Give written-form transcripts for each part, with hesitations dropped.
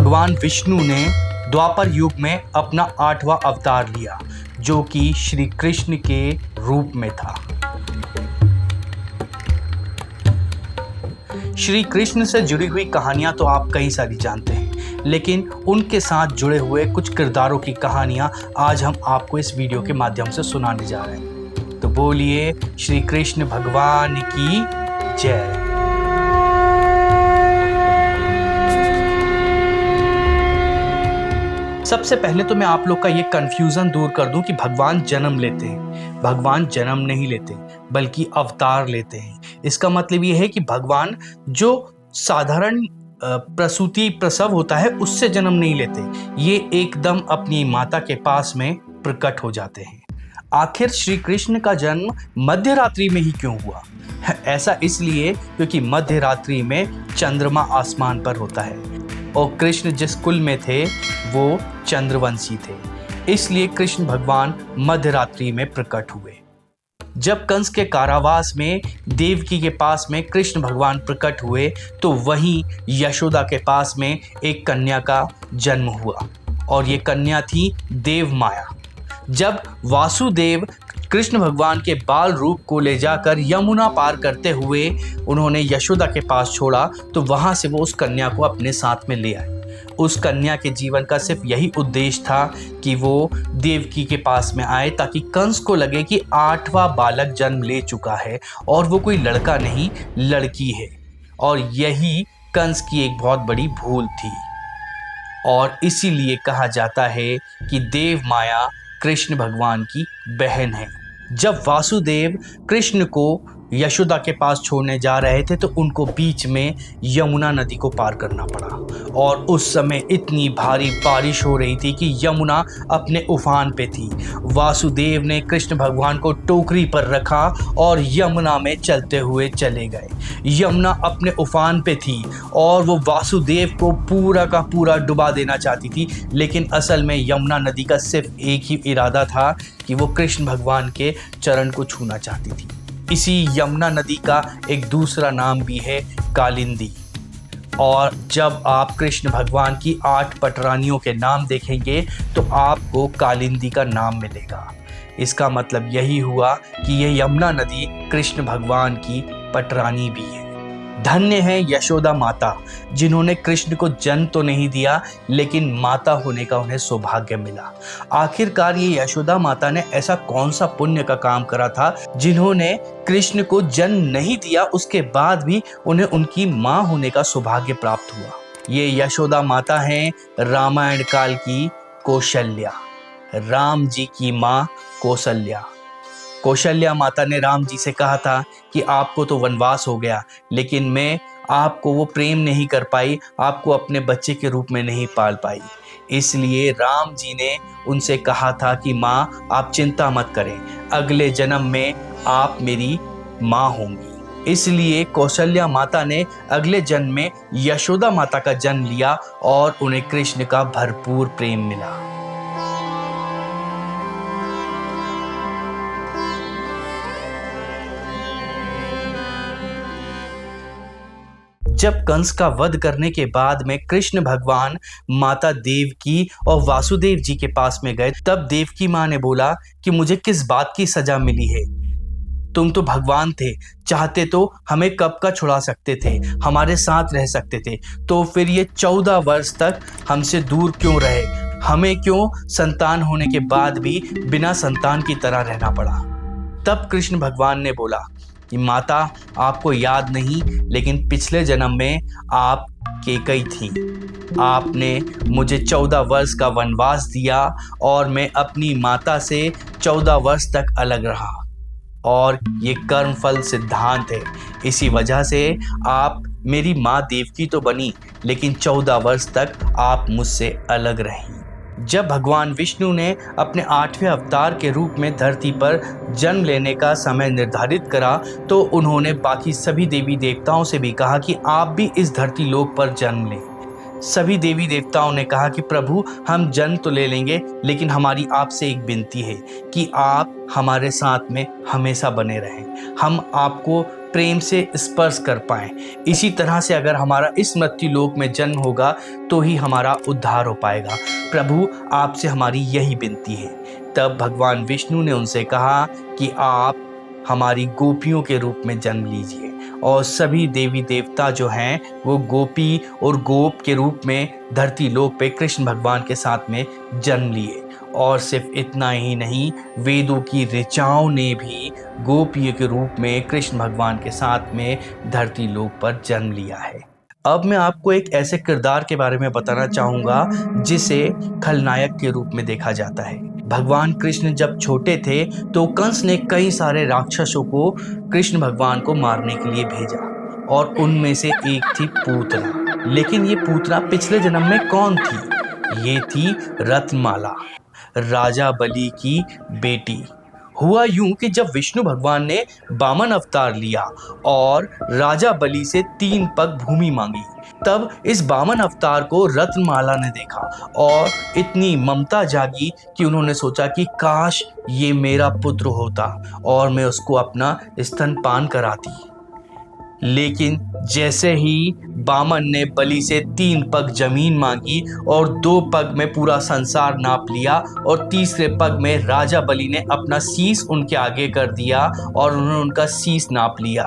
भगवान विष्णु ने द्वापर युग में अपना 8वां अवतार लिया, जो कि श्री कृष्ण के रूप में था। श्री कृष्ण से जुड़ी हुई कहानियां तो आप कई सारी जानते हैं, लेकिन उनके साथ जुड़े हुए कुछ किरदारों की कहानियां आज हम आपको इस वीडियो के माध्यम से सुनाने जा रहे हैं। तो बोलिए श्री कृष्ण भगवान की जय। सबसे पहले तो मैं आप लोग का ये कंफ्यूजन दूर कर दूं कि भगवान जन्म लेते हैं। भगवान जन्म नहीं लेते, बल्कि अवतार लेते हैं। इसका मतलब ये है कि भगवान जो साधारण प्रसूति प्रसव होता है उससे जन्म नहीं लेते, ये एकदम अपनी माता के पास में प्रकट हो जाते हैं। आखिर श्री कृष्ण का जन्म मध्य रात्रि में ही क्यों हुआ? ऐसा इसलिए क्योंकि मध्य रात्रि में चंद्रमा आसमान पर होता है और कृष्ण जिस कुल में थे वो चंद्रवंशी थे, इसलिए कृष्ण भगवान मध्य रात्रि में प्रकट हुए। जब कंस के कारावास में देवकी के पास में कृष्ण भगवान प्रकट हुए तो वहीं यशोदा के पास में एक कन्या का जन्म हुआ और ये कन्या थी देव माया। जब वासुदेव कृष्ण भगवान के बाल रूप को ले जाकर यमुना पार करते हुए उन्होंने यशोदा के पास छोड़ा तो वहां से वो उस कन्या को अपने साथ में ले आए। उस कन्या के जीवन का सिर्फ यही उद्देश्य था कि वो देवकी के पास में आए ताकि कंस को लगे कि 8वां बालक जन्म ले चुका है और वो कोई लड़का नहीं लड़की है। और यही कंस की एक बहुत बड़ी भूल थी और इसीलिए कहा जाता है कि देव माया कृष्ण भगवान की बहन है। जब वासुदेव कृष्ण को यशोदा के पास छोड़ने जा रहे थे तो उनको बीच में यमुना नदी को पार करना पड़ा और उस समय इतनी भारी बारिश हो रही थी कि यमुना अपने उफान पे थी। वासुदेव ने कृष्ण भगवान को टोकरी पर रखा और यमुना में चलते हुए चले गए। यमुना अपने उफान पे थी और वो वासुदेव को पूरा का पूरा डुबा देना चाहती थी, लेकिन असल में यमुना नदी का सिर्फ एक ही इरादा था कि वो कृष्ण भगवान के चरण को छूना चाहती थी। इसी यमुना नदी का एक दूसरा नाम भी है कालिंदी। और जब आप कृष्ण भगवान की 8 पटरानियों के नाम देखेंगे तो आपको कालिंदी का नाम मिलेगा। इसका मतलब यही हुआ कि यह यमुना नदी कृष्ण भगवान की पटरानी भी है। धन्य है यशोदा माता, जिन्होंने कृष्ण को जन्म तो नहीं दिया लेकिन माता होने का उन्हें सौभाग्य मिला। आखिरकार ये यशोदा माता ने ऐसा कौन सा पुण्य का काम करा था जिन्होंने कृष्ण को जन्म नहीं दिया, उसके बाद भी उन्हें उनकी माँ होने का सौभाग्य प्राप्त हुआ। ये यशोदा माता हैं रामायण काल की कौशल्या, राम जी की माँ कौशल्या। कौशल्या माता ने राम जी से कहा था कि आपको तो वनवास हो गया, लेकिन मैं आपको वो प्रेम नहीं कर पाई, आपको अपने बच्चे के रूप में नहीं पाल पाई। इसलिए राम जी ने उनसे कहा था कि माँ आप चिंता मत करें, अगले जन्म में आप मेरी माँ होंगी। इसलिए कौशल्या माता ने अगले जन्म में यशोदा माता का जन्म लिया और उन्हें कृष्ण का भरपूर प्रेम मिला। जब कंस का वध करने के बाद में कृष्ण भगवान माता देवकी और वासुदेव जी के पास में गए, तब देवकी माँ ने बोला कि मुझे किस बात की सजा मिली है? तुम तो भगवान थे, चाहते तो हमें कब का छुड़ा सकते थे, हमारे साथ रह सकते थे, तो फिर ये 14 वर्ष तक हमसे दूर क्यों रहे? हमें क्यों संतान होने के बाद भी बिना संतान की तरह रहना पड़ा? तब कृष्ण भगवान ने बोला कि माता आपको याद नहीं, लेकिन पिछले जन्म में आप केकई थी। आपने मुझे 14 वर्ष का वनवास दिया और मैं अपनी माता से 14 वर्ष तक अलग रहा और ये कर्मफल सिद्धांत है। इसी वजह से आप मेरी माँ देवकी तो बनी, लेकिन 14 वर्ष तक आप मुझसे अलग रही। जब भगवान विष्णु ने अपने 8वें अवतार के रूप में धरती पर जन्म लेने का समय निर्धारित करा तो उन्होंने बाकी सभी देवी देवताओं से भी कहा कि आप भी इस धरती लोक पर जन्म लें। सभी देवी देवताओं ने कहा कि प्रभु, हम जन्म तो ले लेंगे, लेकिन हमारी आपसे एक विनती है कि आप हमारे साथ में हमेशा बने रहें, हम आपको प्रेम से स्पर्श कर पाएं। इसी तरह से अगर हमारा इस मृत्यु लोक में जन्म होगा तो ही हमारा उद्धार हो पाएगा। प्रभु, आपसे हमारी यही विनती है। तब भगवान विष्णु ने उनसे कहा कि आप हमारी गोपियों के रूप में जन्म लीजिए। और सभी देवी देवता जो हैं वो गोपी और गोप के रूप में धरती लोक पे कृष्ण भगवान के साथ में जन्म लिए। और सिर्फ इतना ही नहीं, वेदों की ऋचाओं ने भी गोपियों के रूप में कृष्ण भगवान के साथ में धरती लोक पर जन्म लिया है। अब मैं आपको एक ऐसे किरदार के बारे में बताना चाहूँगा जिसे खलनायक के रूप में देखा जाता है। भगवान कृष्ण जब छोटे थे तो कंस ने कई सारे राक्षसों को कृष्ण भगवान को मारने के लिए भेजा, और उनमें से एक थी पूतना। लेकिन ये पूतना पिछले जन्म में कौन थी? ये थी रत्नमाला, राजा बलि की बेटी। हुआ यूं कि जब विष्णु भगवान ने वामन अवतार लिया और राजा बलि से 3 पग भूमि मांगी, तब इस वामन अवतार को रत्नमाला ने देखा और इतनी ममता जागी कि उन्होंने सोचा कि काश ये मेरा पुत्र होता और मैं उसको अपना स्तनपान कराती। लेकिन जैसे ही वामन ने बलि से 3 पग जमीन मांगी और 2 पग में पूरा संसार नाप लिया, और तीसरे पग में राजा बलि ने अपना शीश उनके आगे कर दिया और उन्होंने उनका शीश नाप लिया,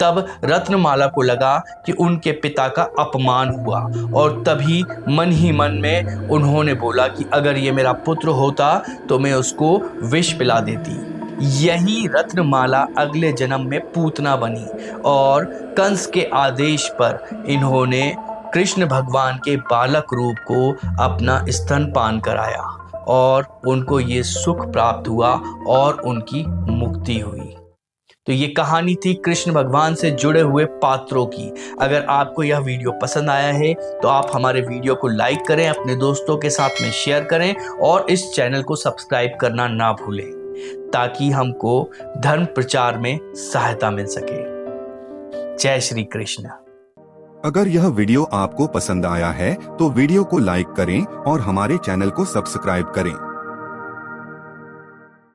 तब रत्नमाला को लगा कि उनके पिता का अपमान हुआ। और तभी मन ही मन में उन्होंने बोला कि अगर ये मेरा पुत्र होता तो मैं उसको विष पिला देती। यही रत्नमाला अगले जन्म में पूतना बनी और कंस के आदेश पर इन्होंने कृष्ण भगवान के बालक रूप को अपना स्तनपान कराया और उनको ये सुख प्राप्त हुआ और उनकी मुक्ति हुई। तो ये कहानी थी कृष्ण भगवान से जुड़े हुए पात्रों की। अगर आपको यह वीडियो पसंद आया है तो आप हमारे वीडियो को लाइक करें, अपने दोस्तों के साथ में शेयर करें और इस चैनल को सब्सक्राइब करना ना भूलें, ताकि हमको धर्म प्रचार में सहायता मिल सके। जय श्री कृष्ण। अगर यह वीडियो आपको पसंद आया है तो वीडियो को लाइक करें और हमारे चैनल को सब्सक्राइब करें।